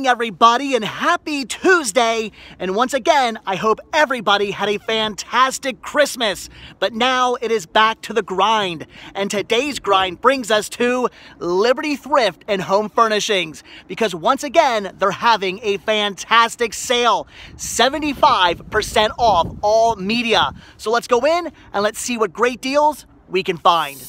morning, everybody, and happy Tuesday. And once again, I hope everybody had a fantastic Christmas. But now it is back to the grind. And today's grind brings us to Liberty Thrift and Home Furnishings. Because once again, they're having a fantastic sale. 75% off all media. So let's go in and let's see what great deals we can find.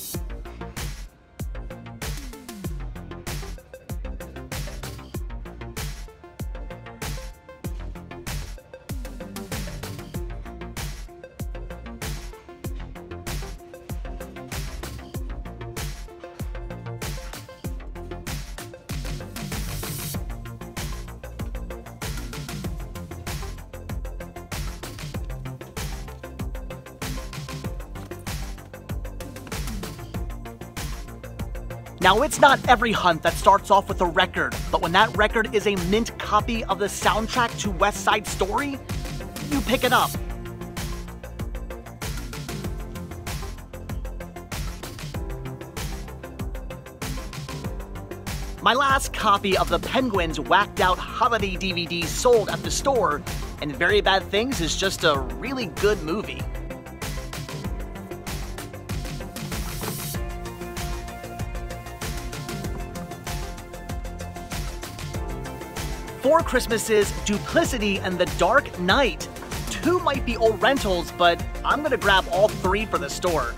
Now, it's not every hunt that starts off with a record, but when that record is a mint copy of the soundtrack to West Side Story, you pick it up. My last copy of the Penguins Whacked Out Holiday DVD sold at the store, and Very Bad Things is just a really good movie. Four Christmases, Duplicity, and The Dark Knight. Two might be old rentals, but I'm gonna grab all three for the store.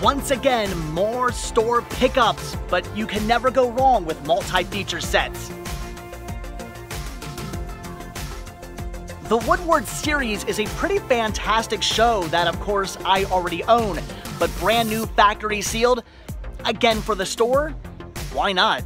Once again, more store pickups, but you can never go wrong with multi-feature sets. The Woodward series is a pretty fantastic show that, of course, I already own, but brand new factory sealed, again for the store, why not?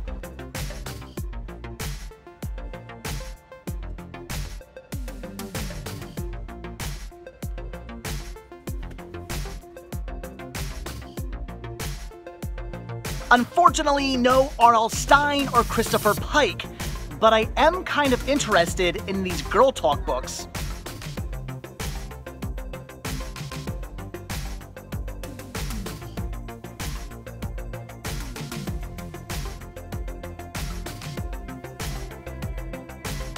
Unfortunately, no R.L. Stine or Christopher Pike, but I am kind of interested in these Girl Talk books.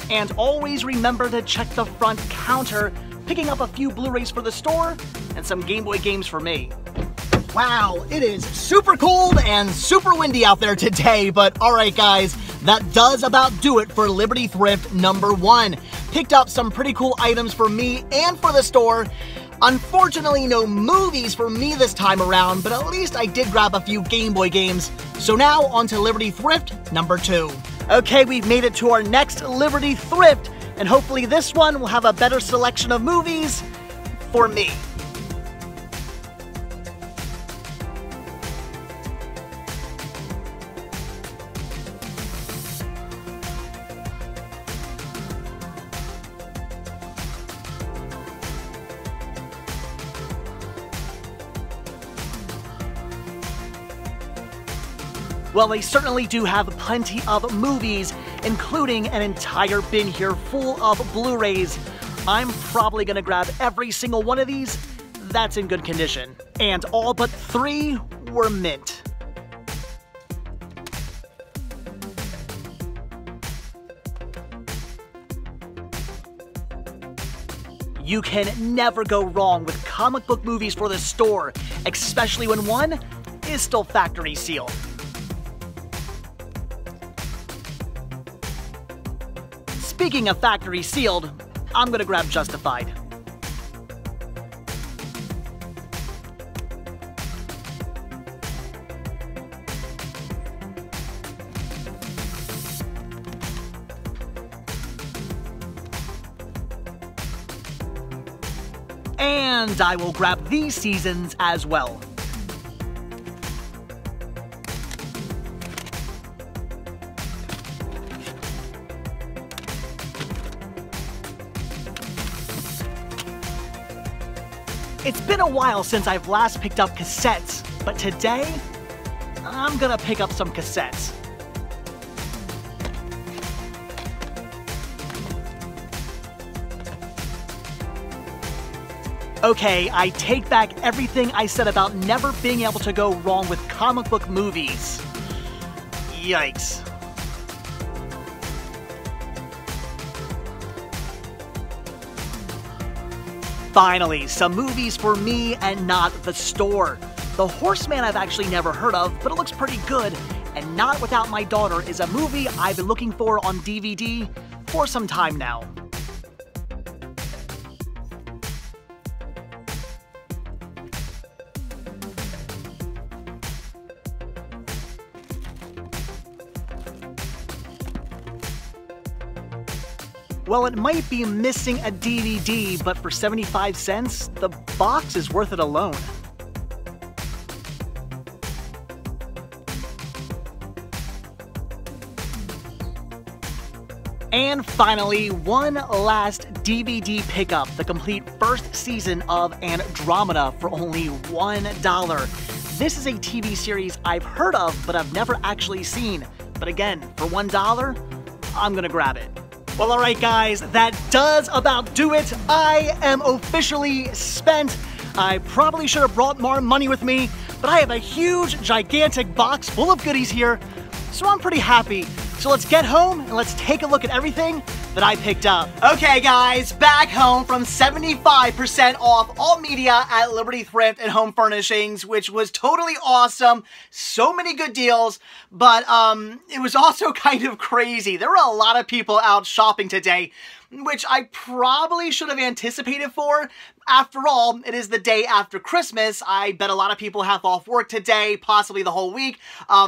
And always remember to check the front counter, picking up a few Blu-rays for the store and some Game Boy games for me. Wow, it is super cold and super windy out there today, but alright guys, that does about do it for Liberty Thrift number 1. Picked up some pretty cool items for me and for the store. Unfortunately, no movies for me this time around, but at least I did grab a few Game Boy games. So now on to Liberty Thrift number 2. Okay, we've made it to our next Liberty Thrift, and hopefully this one will have a better selection of movies for me. Well, they certainly do have plenty of movies, including an entire bin here full of Blu-rays. I'm probably gonna grab every single one of these that's in good condition. And all but 3 were mint. You can never go wrong with comic book movies for the store, especially when one is still factory sealed. Speaking of factory sealed, I'm gonna grab Justified. And I will grab these seasons as well. It's been a while since I've last picked up cassettes, but today, I'm gonna pick up some cassettes. Okay, I take back everything I said about never being able to go wrong with comic book movies. Yikes. Finally, some movies for me and not the store. The Horseman I've actually never heard of, but it looks pretty good. And Not Without My Daughter is a movie I've been looking for on DVD for some time now. Well, it might be missing a DVD, but for 75 cents, the box is worth it alone. And finally, one last DVD pickup, the complete first season of Andromeda for only $1. This is a TV series I've heard of, but I've never actually seen. But again, for $1, I'm gonna grab it. Well, alright guys, that does about do it. I am officially spent. I probably should have brought more money with me, but I have a huge, gigantic box full of goodies here, so I'm pretty happy. So let's get home and let's take a look at everything that I picked up. Okay guys, back home from 75% off all media at Liberty Thrift and Home Furnishings, which was totally awesome. So many good deals, but it was also kind of crazy. There were a lot of people out shopping today, which I probably should have anticipated for. After all, it is the day after Christmas. I bet a lot of people have off work today, possibly the whole week,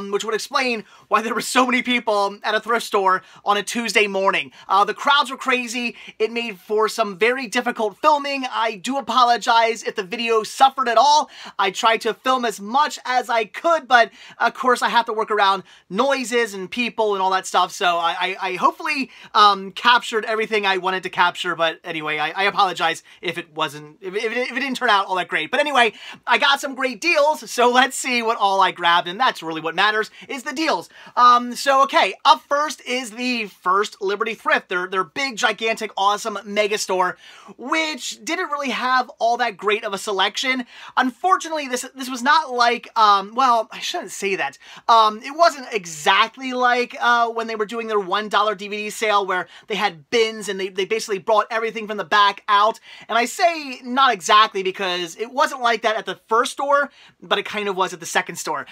which would explain why there were so many people at a thrift store on a Tuesday morning. The crowds were crazy. It made for some very difficult filming. I do apologize if the video suffered at all. I tried to film as much as I could, but of course I have to work around noises and people and all that stuff, so I hopefully captured everything I wanted to capture, but anyway, I apologize if it wasn't, if it didn't turn out all that great. But anyway, I got some great deals, so let's see what all I grabbed, and that's really what matters, is the deals. So okay, up first is the First Liberty Thrift, their big, gigantic, awesome mega store, which didn't really have all that great of a selection. Unfortunately, this was not like, well, I shouldn't say that. It wasn't exactly like when they were doing their $1 DVD sale where they had bins and they basically brought everything from the back out. And I say not exactly because it wasn't like that at the first store, but it kind of was at the second store.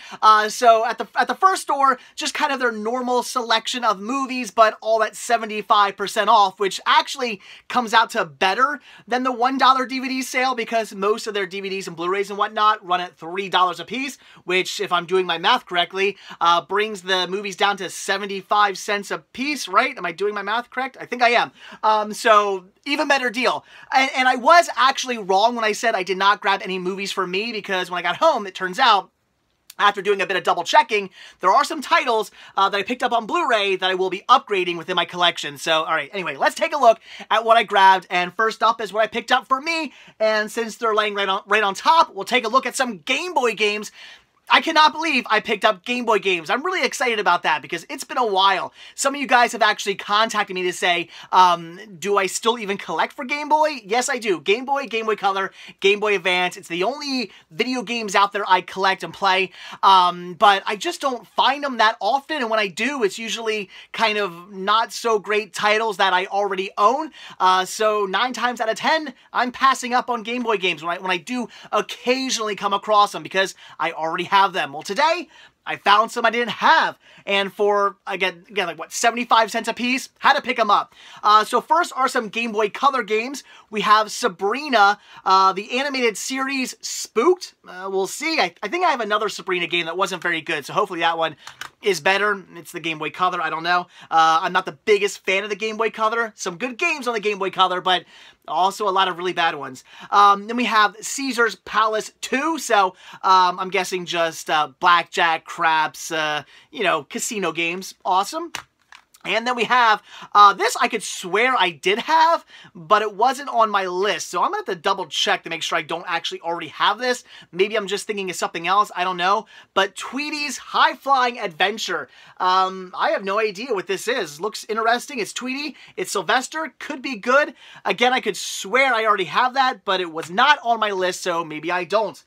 So at the first store, just kind of their normal selection of movies, but all at 75% off, which actually comes out to better than the $1 DVD sale because most of their DVDs and Blu-rays and whatnot run at $3 a piece, which, if I'm doing my math correctly, brings the movies down to 75 cents a piece, right? Am I doing my math correct? I think I am. So even better deal. And I was actually wrong when I said I did not grab any movies for me, because when I got home, it turns out, after doing a bit of double checking, there are some titles that I picked up on Blu-ray that I will be upgrading within my collection. So, alright, anyway, let's take a look at what I grabbed. And first up is what I picked up for me. And since they're laying right on top, we'll take a look at some Game Boy games. I cannot believe I picked up Game Boy games. I'm really excited about that because it's been a while. Some of you guys have actually contacted me to say, do I still even collect for Game Boy? Yes, I do. Game Boy, Game Boy Color, Game Boy Advance. It's the only video games out there I collect and play, but I just don't find them that often, and when I do, it's usually kind of not so great titles that I already own. So 9 times out of 10, I'm passing up on Game Boy games when I do occasionally come across them because I already have them. Well, today I found some I didn't have, and for again like what, 75 cents a piece, had to pick them up. So first are some Game Boy Color games. We have Sabrina, the animated series Spooked. We'll see. I think I have another Sabrina game that wasn't very good, so hopefully that one is better. It's the Game Boy Color. I don't know. I'm not the biggest fan of the Game Boy Color. Some good games on the Game Boy Color, but also a lot of really bad ones. Then we have Caesar's Palace 2. So I'm guessing just blackjack, craps, you know, casino games. Awesome. And then we have, this I could swear I did have, but it wasn't on my list. So I'm going to have to double check to make sure I don't actually already have this. Maybe I'm just thinking of something else. I don't know. But Tweety's High Flying Adventure. I have no idea what this is. Looks interesting. It's Tweety. It's Sylvester. Could be good. Again, I could swear I already have that, but it was not on my list, so maybe I don't.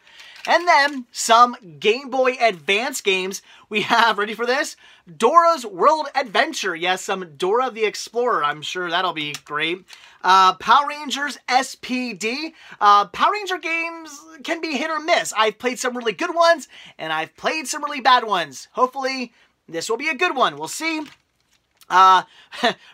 And then some Game Boy Advance games. We have, ready for this? Dora's World Adventure. Yes, some Dora the Explorer. I'm sure that'll be great. Power Rangers SPD. Power Ranger games can be hit or miss. I've played some really good ones, and I've played some really bad ones. Hopefully, this will be a good one. We'll see.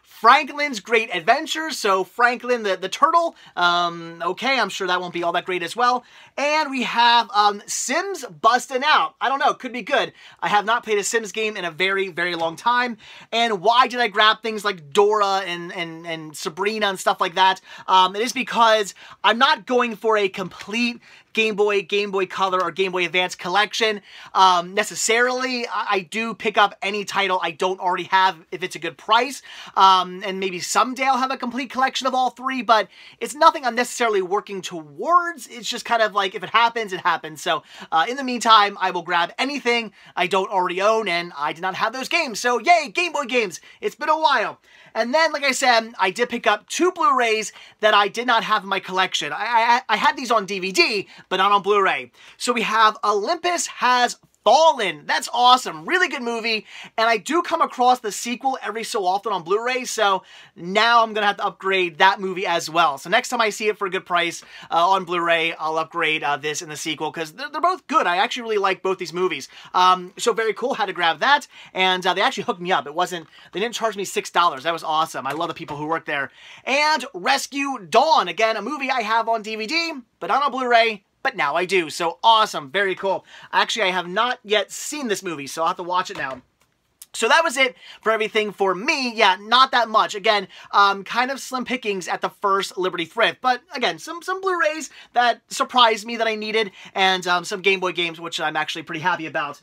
Franklin's Great Adventures, so Franklin the turtle, okay, I'm sure that won't be all that great as well. And we have Sims Bustin' Out. I don't know, could be good. I have not played a Sims game in a very, very long time. And why did I grab things like Dora and Sabrina and stuff like that? It is because I'm not going for a complete Game Boy Color, or Game Boy Advance collection. Necessarily, I do pick up any title I don't already have if it's a good price. And maybe someday I'll have a complete collection of all three, but it's nothing I'm necessarily working towards. It's just kind of like, if it happens, it happens. So in the meantime, I will grab anything I don't already own, and I did not have those games. So yay, Game Boy games. It's been a while. And then, like I said, I did pick up 2 Blu-rays that I did not have in my collection. I had these on DVD, but not on Blu-ray. So we have Olympus Has Fallen. That's awesome. Really good movie. And I do come across the sequel every so often on Blu-ray, so now I'm going to have to upgrade that movie as well. So next time I see it for a good price on Blu-ray, I'll upgrade this and the sequel, because they're both good. I actually really like both these movies. So very cool. Had to grab that. And they actually hooked me up. They didn't charge me $6. That was awesome. I love the people who work there. And Rescue Dawn. Again, a movie I have on DVD, but not on Blu-ray. But now I do. So awesome. Very cool. Actually, I have not yet seen this movie, so I'll have to watch it now. So that was it for everything for me. Yeah, not that much. Again, kind of slim pickings at the first Liberty Thrift. But again, some Blu-rays that surprised me that I needed, and some Game Boy games, which I'm actually pretty happy about.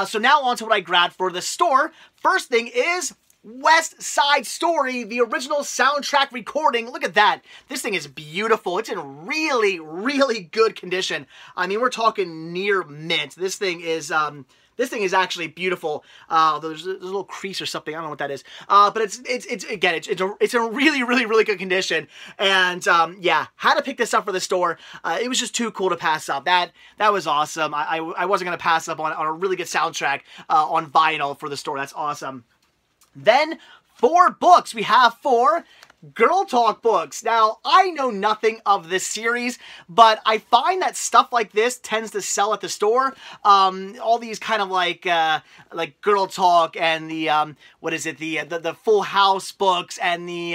So now on to what I grabbed for the store. First thing is West Side Story, the original soundtrack recording. Look at that. This thing is beautiful. It's in really, really good condition. I mean, we're talking near mint. This thing is actually beautiful. There's a little crease or something. I don't know what that is. But it's in really, really, really good condition. And yeah, had to pick this up for the store. It was just too cool to pass up. That was awesome. I wasn't gonna pass up on a really good soundtrack on vinyl for the store. That's awesome. Then, 4 books. We have 4 Girl Talk books. Now, I know nothing of this series, but I find that stuff like this tends to sell at the store. All these kind of like Girl Talk and the what is it? The Full House books and the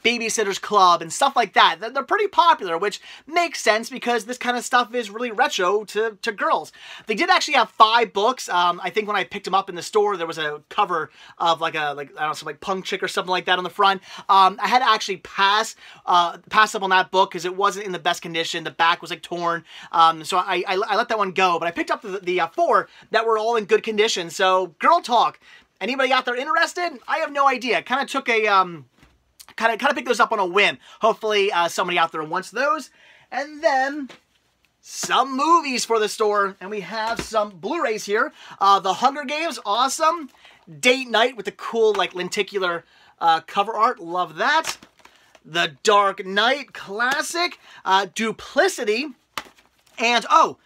Babysitter's Club and stuff like that. They're pretty popular, which makes sense because this kind of stuff is really retro to girls. They did actually have 5 books. I think when I picked them up in the store, there was a cover of I don't know, some punk chick or something like that on the front. I had to actually pass up on that book because it wasn't in the best condition. The back was torn, so I let that one go. But I picked up the 4 that were all in good condition. So Girl Talk. Anybody out there interested? I have no idea. Kind of took a kind of picked those up on a whim. Hopefully somebody out there wants those. And then some movies for the store, and we have some Blu-rays here. The Hunger Games, awesome. Date Night with the cool lenticular cover art, love that. The Dark Knight, classic. Duplicity. And, oh,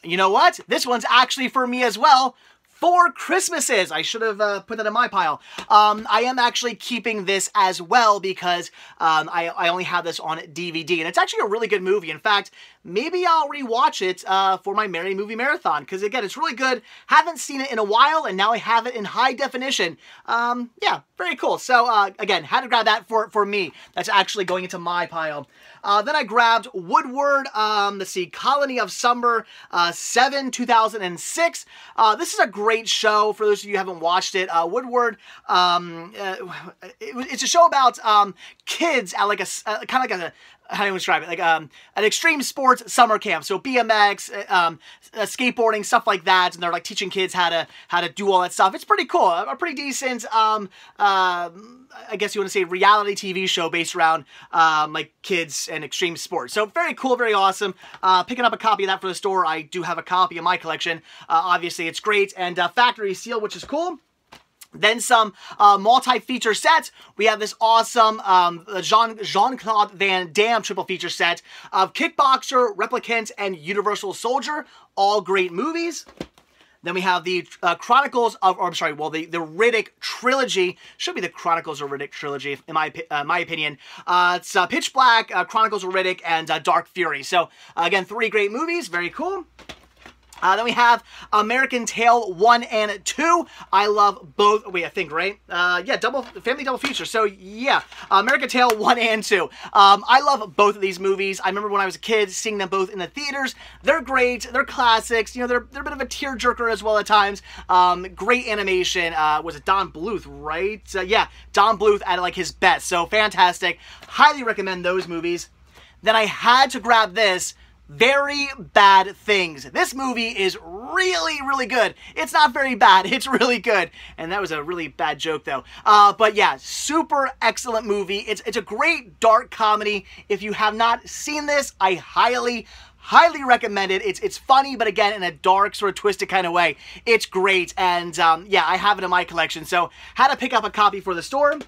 you know what? This one's actually for me as well. 4 Christmases. I should have put that in my pile. I am actually keeping this as well because I only have this on DVD. And it's actually a really good movie. In fact, maybe I'll rewatch it for my Merry Movie Marathon. Because, again, it's really good. Haven't seen it in a while, and now I have it in high definition. Yeah, very cool. So, again, had to grab that for me. That's actually going into my pile. Then I grabbed Woodward, let's see, Colony of Summer 7, 2006. This is a great show for those of you who haven't watched it. Woodward, it's a show about kids at kind of like how do you describe it? Like an extreme sports summer camp. So BMX, skateboarding, stuff like that. And they're like teaching kids how to do all that stuff. It's pretty cool. A pretty decent, I guess you want to say reality TV show based around like kids and extreme sports. So very cool, very awesome. Picking up a copy of that for the store. I do have a copy in my collection. Obviously, it's great. And factory seal, which is cool. Then some multi-feature sets. We have this awesome Jean-Claude Van Damme triple feature set of Kickboxer, Replicant, and Universal Soldier. All great movies. Then we have the Chronicles of, or I'm sorry, well, the Riddick trilogy. Should be the Chronicles of Riddick trilogy, in my opinion. It's Pitch Black, Chronicles of Riddick, and Dark Fury. So, again, 3 great movies. Very cool. Then we have American Tail 1 and 2. I love both. Wait, I think, right? Yeah, family double feature. So, yeah, American Tail 1 and 2. I love both of these movies. I remember when I was a kid seeing them both in the theaters. They're great. They're classics. You know, they're a bit of a tearjerker as well at times. Great animation. Was it Don Bluth, right? Yeah, Don Bluth at like his best. So, fantastic. Highly recommend those movies. Then I had to grab this. Very Bad Things. This movie is really, really good. It's not very bad. It's really good. And that was a really bad joke, though. But yeah, super excellent movie. It's a great dark comedy. If you have not seen this, I highly recommend it. It's funny, but again, in a dark, sort of twisted kind of way. It's great. And yeah, I have it in my collection. So, had to pick up a copy for the store.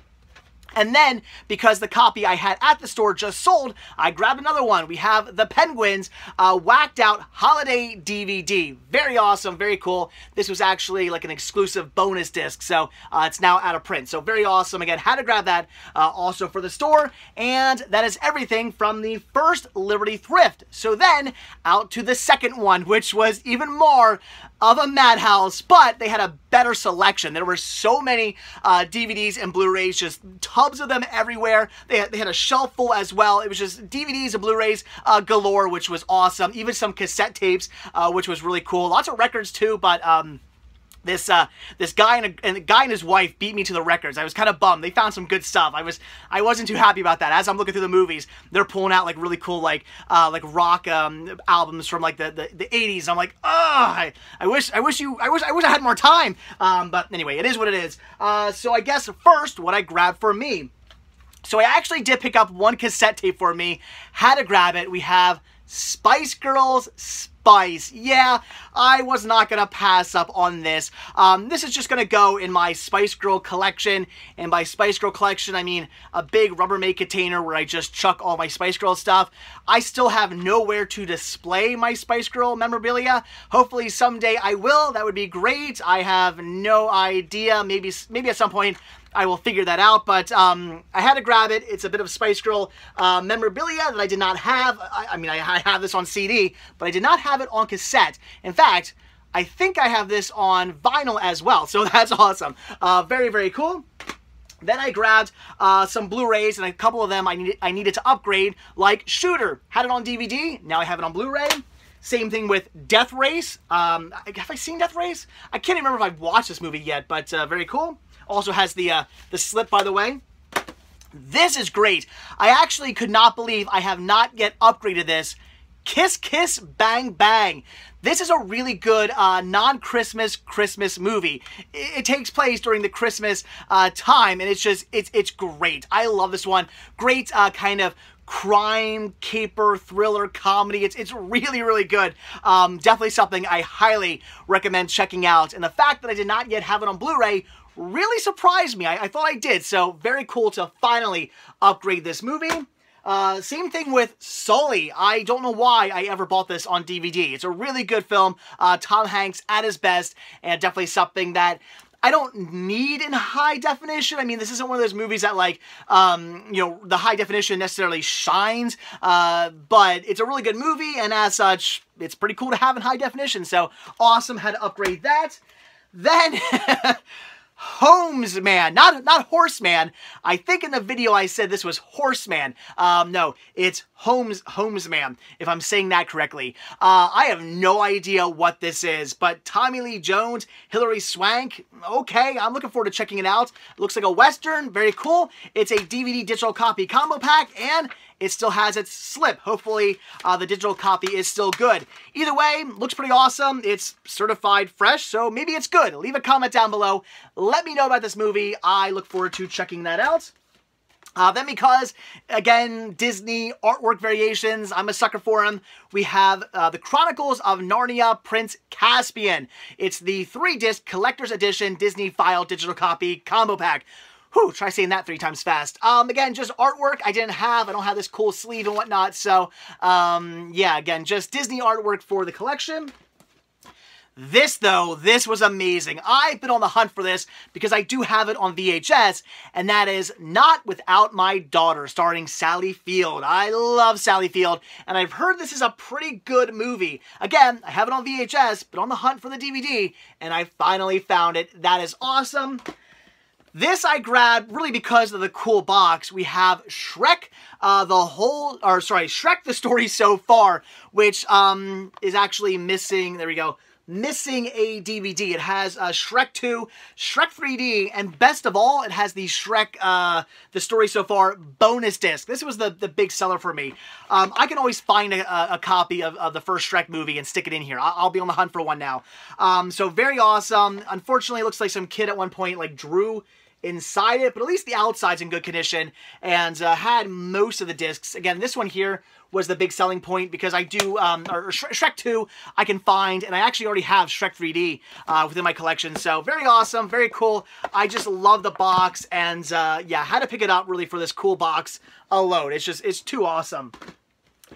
And then, because the copy I had at the store just sold, I grabbed another one. We have The Penguins Whacked Out Holiday DVD. Very awesome, very cool. This was actually like an exclusive bonus disc, so it's now out of print. So very awesome. Again, had to grab that also for the store. And that is everything from the first Liberty Thrift. So then, out to the second one, which was even more of a madhouse, but they had a better selection. There were so many DVDs and Blu-rays, just tubs of them everywhere. They had a shelf full as well. It was just DVDs and Blu-rays galore, which was awesome. Even some cassette tapes, which was really cool. Lots of records too, but this guy and the guy and his wife beat me to the records. I was kind of bummed. They found some good stuff. I wasn't too happy about that. As I'm looking through the movies, they're pulling out like really cool like rock albums from like the 80s. I'm like, oh, I wish I had more time. But anyway, it is what it is. So I guess first, what I grabbed for me. So I actually did pick up one cassette tape for me. Had to grab it. We have Spice Girls Spice. Yeah, I was not going to pass up on this. This is just going to go in my Spice Girl collection. And by Spice Girl collection, I mean a big Rubbermaid container where I just chuck all my Spice Girl stuff. I still have nowhere to display my Spice Girl memorabilia. Hopefully someday I will. That would be great. I have no idea. Maybe at some point I will figure that out, but I had to grab it. It's a bit of Spice Girl memorabilia that I did not have. I mean, I have this on CD, but I did not have it on cassette. In fact, I think I have this on vinyl as well, so that's awesome. Very, very cool. Then I grabbed some Blu-rays, and a couple of them I needed to upgrade, like Shooter. Had it on DVD, now I have it on Blu-ray. Same thing with Death Race. Have I seen Death Race? I can't remember if I've watched this movie yet, but very cool. Also has the slip, by the way. This is great. I actually could not believe I have not yet upgraded this. Kiss Kiss Bang Bang. This is a really good non-Christmas Christmas movie. It takes place during the Christmas time, and it's great. I love this one. Great kind of crime, caper, thriller, comedy. It's really, really good. Definitely something I highly recommend checking out. And the fact that I did not yet have it on Blu-ray really surprised me. I thought I did, so very cool to finally upgrade this movie. Same thing with Sully. I don't know why I ever bought this on DVD. It's a really good film. Tom Hanks at his best, and definitely something that I don't need in high definition. I mean, this isn't one of those movies that, like, you know, the high definition necessarily shines, but it's a really good movie, and as such, it's pretty cool to have in high definition, so awesome, had to upgrade that. Then, Homesman, not Horseman. I think in the video I said this was Horseman. No, it's Homesman, if I'm saying that correctly. I have no idea what this is, but Tommy Lee Jones, Hilary Swank, okay, I'm looking forward to checking it out. It looks like a Western, very cool. It's a DVD digital copy combo pack, and it still has its slip. Hopefully, the digital copy is still good. Either way, looks pretty awesome. It's certified fresh, so maybe it's good. Leave a comment down below. Let me know about this movie. I look forward to checking that out. Then because, again, Disney artwork variations, I'm a sucker for them, we have the Chronicles of Narnia Prince Caspian. It's the 3-disc collector's edition Disney file digital copy combo pack. Whew, try saying that 3 times fast. Again, just artwork I don't have this cool sleeve and whatnot, so, yeah, again, just Disney artwork for the collection. This, though, this was amazing. I've been on the hunt for this because I do have it on VHS, and that is Not Without My Daughter, starring Sally Field. I love Sally Field, and I've heard this is a pretty good movie. Again, I have it on VHS, but on the hunt for the DVD, and I finally found it. That is awesome. This I grabbed really because of the cool box. We have Shrek, Shrek the Story So Far, which is actually missing, there we go, missing a DVD. It has Shrek 2, Shrek 3D, and best of all, it has the Shrek, the Story So Far bonus disc. This was the big seller for me. I can always find a copy of the first Shrek movie and stick it in here. I'll be on the hunt for one now. So very awesome. Unfortunately, it looks like some kid at one point like drew inside it, but at least the outside's in good condition and had most of the discs. Again, this one here was the big selling point because I do, Shrek 2 I can find, and I actually already have Shrek 3D within my collection, so very awesome, very cool. I just love the box, and yeah, had to pick it up really for this cool box alone. It's too awesome.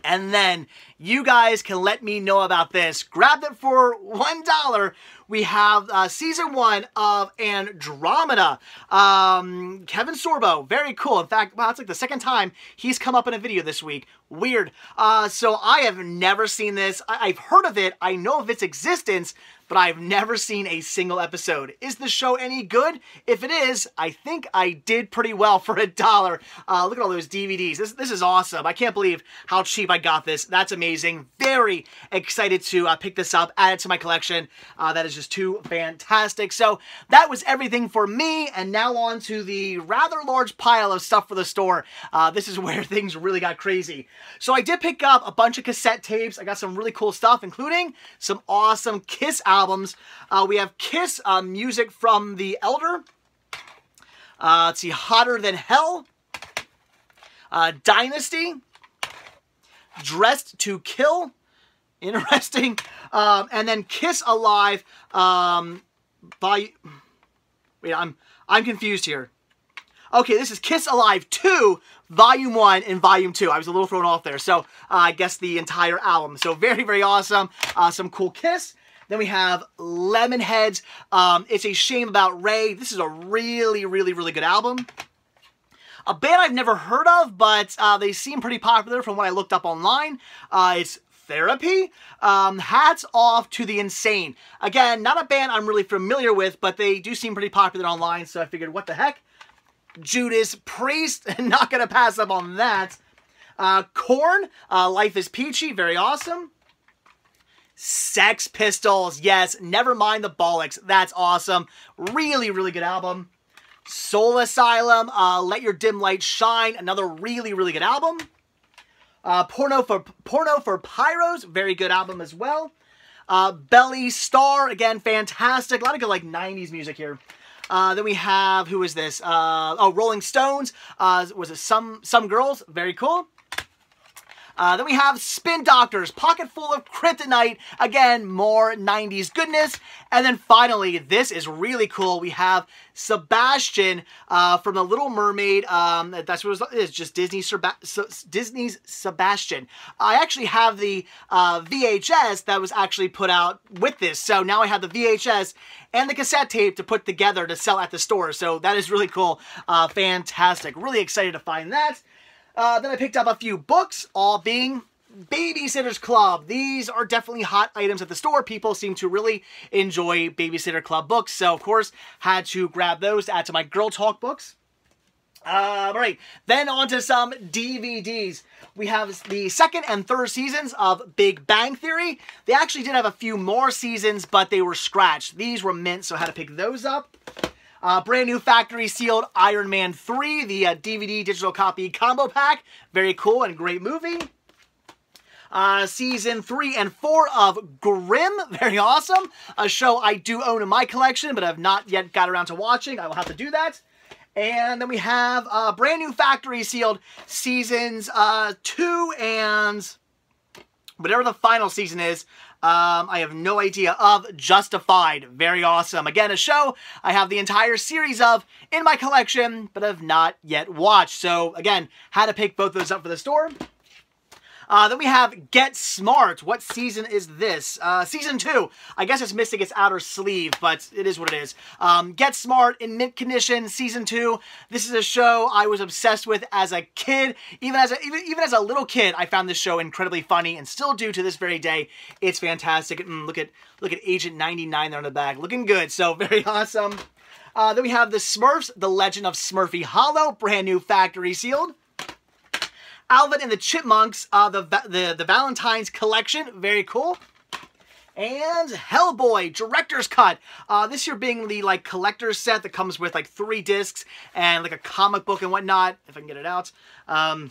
And then you guys can let me know about this. Grabbed it for $1. We have season 1 of Andromeda. Kevin Sorbo, very cool. In fact, wow, it's like the second time he's come up in a video this week. Weird. So I have never seen this. I've heard of it. I know of its existence, but I've never seen a single episode. Is the show any good? If it is, I think I did pretty well for $1. Look at all those DVDs. This is awesome. I can't believe how cheap I got this. That's amazing. Very excited to pick this up, add it to my collection. That is just too fantastic. So that was everything for me, and now on to the rather large pile of stuff for the store. This is where things really got crazy. So I did pick up a bunch of cassette tapes. I got some really cool stuff, including some awesome Kiss albums. We have Kiss music from The Elder. Let's see, Hotter Than Hell. Dynasty. Dressed to Kill. Interesting. And then Kiss Alive by... Wait, I'm confused here. Okay, this is Kiss Alive 2, Volume 1 and Volume 2. I was a little thrown off there. So, I guess the entire album. So, very, very awesome. Some cool Kiss. Then we have Lemonheads. It's a Shame About Ray. This is a really, really, really good album. A band I've never heard of, but they seem pretty popular from what I looked up online. It's Therapy. Hats off to the Insane. Again, not a band I'm really familiar with, but they do seem pretty popular online, so I figured, what the heck? Judas Priest, not gonna pass up on that. Korn, Life is Peachy, very awesome. Sex Pistols, yes, Never Mind the Bollocks, that's awesome. Really, really good album. Soul Asylum, Let Your Dim Light Shine, another really, really good album. Porno for Pyros, very good album as well. Belly Star, again, fantastic. A lot of good, like, 90s music here. Then we have, who is this? Oh, Rolling Stones. Was it Some Girls? Very cool. Then we have Spin Doctors, Pocket Full of Kryptonite. Again, more 90s goodness. And then finally, this is really cool. We have Sebastian from The Little Mermaid. That's what it is, just Disney's Sebastian. I actually have the VHS that was actually put out with this. So now I have the VHS and the cassette tape to put together to sell at the store. So that is really cool. Fantastic. Really excited to find that. Then I picked up a few books, all being Babysitter's Club. These are definitely hot items at the store. People seem to really enjoy Babysitter Club books. So, of course, had to grab those to add to my Girl Talk books. Alright, then on to some DVDs. We have the second and third seasons of Big Bang Theory. They actually did have a few more seasons, but they were scratched. These were mint, so I had to pick those up. Brand new factory sealed Iron Man 3, the DVD digital copy combo pack. Very cool and great movie. Season 3 and 4 of Grimm. Very awesome. A show I do own in my collection, but I've not yet got around to watching. I will have to do that. And then we have brand new factory sealed seasons 2 and whatever the final season is. I have no idea of Justified. Very awesome. Again, a show I have the entire series of in my collection, but have not yet watched. So again, had to pick both those up for the store. Then we have Get Smart. What season is this? Season 2. I guess it's missing its outer sleeve, but it is what it is. Get Smart in mint condition, Season 2. This is a show I was obsessed with as a kid. Even as a little kid, I found this show incredibly funny and still do to this very day. It's fantastic. Look at Agent 99 there on the back. Looking good. So very awesome. Then we have The Smurfs, The Legend of Smurfy Hollow. Brand new factory sealed. Alvin and the Chipmunks, the Valentine's Collection, very cool. And Hellboy, Director's Cut. This here being the, like, collector's set that comes with, like, 3 discs and, like, a comic book and whatnot, if I can get it out. Yeah,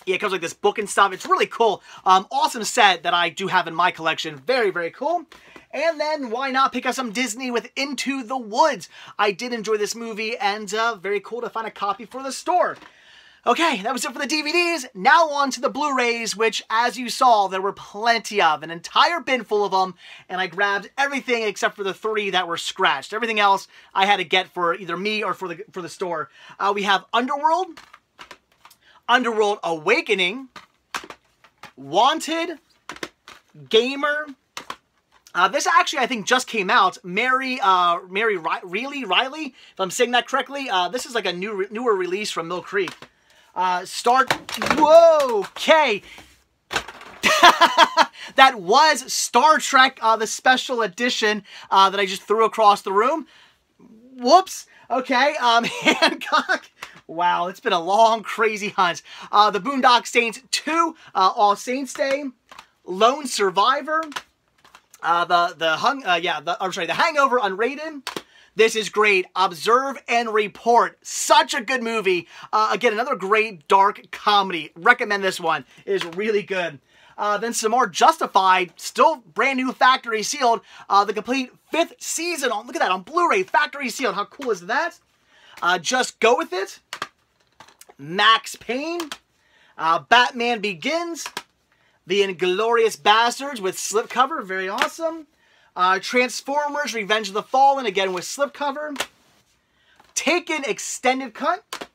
it comes with, like, this book and stuff. It's really cool. Awesome set that I do have in my collection. Very, very cool. And then, why not pick up some Disney with Into the Woods? I did enjoy this movie, and very cool to find a copy for the store. Okay, that was it for the DVDs. Now on to the Blu-rays, which, as you saw, there were plenty of. An entire bin full of them, and I grabbed everything except for the 3 that were scratched. Everything else I had to get for either me or for the store. We have Underworld, Underworld Awakening, Wanted, Gamer. This actually, I think, just came out. Mary Riley, if I'm saying that correctly. This is like a newer release from Mill Creek. Whoa, okay. That was Star Trek, the special edition that I just threw across the room. Whoops. Okay, Hancock. Wow, it's been a long, crazy hunt. The Boondock Saints 2, All Saints Day, Lone Survivor, the Hangover Unrated. This is great. Observe and Report. Such a good movie. Again, another great dark comedy. Recommend this one. It is really good. Then some more Justified. Still brand new factory sealed. The complete 5th season. Look at that on Blu-ray. Factory sealed. How cool is that? Just Go With It. Max Payne. Batman Begins. The Inglourious Bastards with slipcover. Very awesome. Transformers, Revenge of the Fallen, again with slipcover. Taken Extended Cut.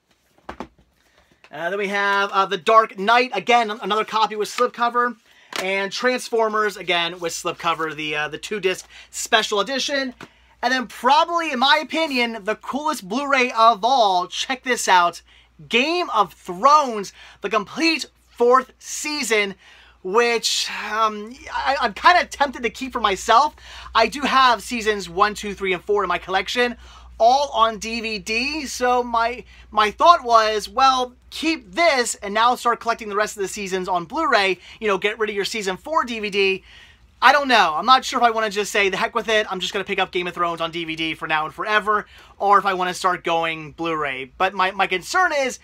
Then we have The Dark Knight, again, another copy with slipcover. And Transformers, again, with slipcover, the 2-disc special edition. And then probably, in my opinion, the coolest Blu-ray of all, check this out, Game of Thrones, the complete 4th season, which I'm kind of tempted to keep for myself. I do have seasons 1, 2, 3, and 4 in my collection, all on DVD. So my thought was, well, keep this and now start collecting the rest of the seasons on Blu-ray. You know, get rid of your season 4 DVD. I don't know. I'm not sure if I want to just say, the heck with it, I'm just going to pick up Game of Thrones on DVD for now and forever, or if I want to start going Blu-ray. But my concern is,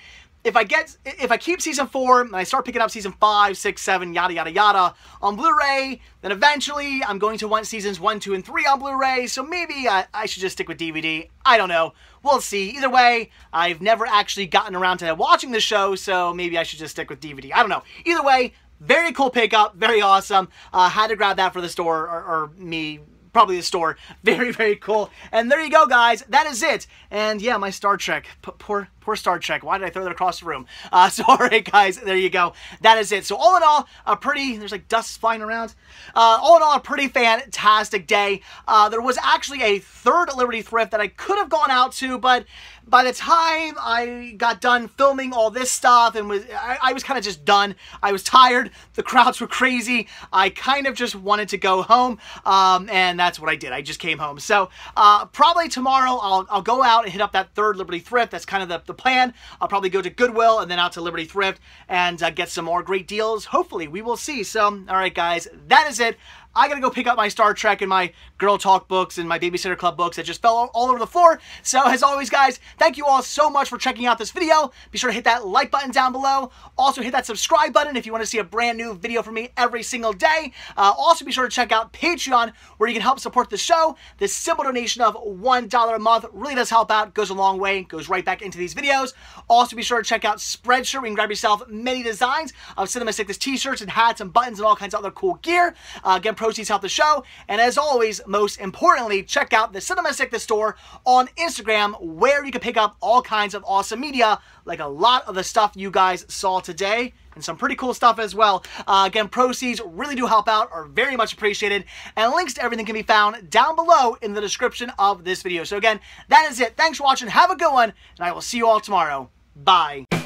if I keep season 4 and I start picking up season 5, 6, 7, yada yada yada on Blu-ray, then eventually I'm going to want seasons 1, 2, and 3 on Blu-ray, so maybe I should just stick with DVD. I don't know. We'll see. Either way, I've never actually gotten around to watching the show, so maybe I should just stick with DVD. I don't know. Either way, very cool pickup, very awesome. Had to grab that for the store, or me, probably the store. Very, very cool. And there you go, guys. That is it. And yeah, my Star Trek. Poor Star Trek. Why did I throw that across the room? So, all right, guys. There you go. That is it. So, all in all, there's like dust flying around. All in all, a pretty fantastic day. There was actually a 3rd Liberty Thrift that I could have gone out to, but by the time I got done filming all this stuff and I was kind of just done. I was tired. The crowds were crazy. I kind of just wanted to go home, and that's what I did. I just came home. So probably tomorrow I'll go out and hit up that 3rd Liberty Thrift. That's kind of the plan. I'll probably go to Goodwill and then out to Liberty Thrift and get some more great deals. Hopefully, we will see. So, all right, guys, that is it. I gotta go pick up my Star Trek and my Girl Talk books and my Babysitter Club books that just fell all over the floor. So as always, guys, thank you all so much for checking out this video. Be sure to hit that like button down below. Also hit that subscribe button if you want to see a brand new video from me every single day. Also be sure to check out Patreon, where you can help support the show. This simple donation of $1 a month really does help out, goes a long way, goes right back into these videos. Also be sure to check out Spreadshirt, where you can grab yourself many designs of Cinema Sickness t-shirts and hats and buttons and all kinds of other cool gear. Again, proceeds help the show. And as always, most importantly, check out the Cinema Sickness store on Instagram, where you can pick up all kinds of awesome media, like a lot of the stuff you guys saw today, and some pretty cool stuff as well. Again, proceeds really do help out, are very much appreciated, and links to everything can be found down below in the description of this video. So again, that is it. Thanks for watching. Have a good one, and I will see you all tomorrow. Bye.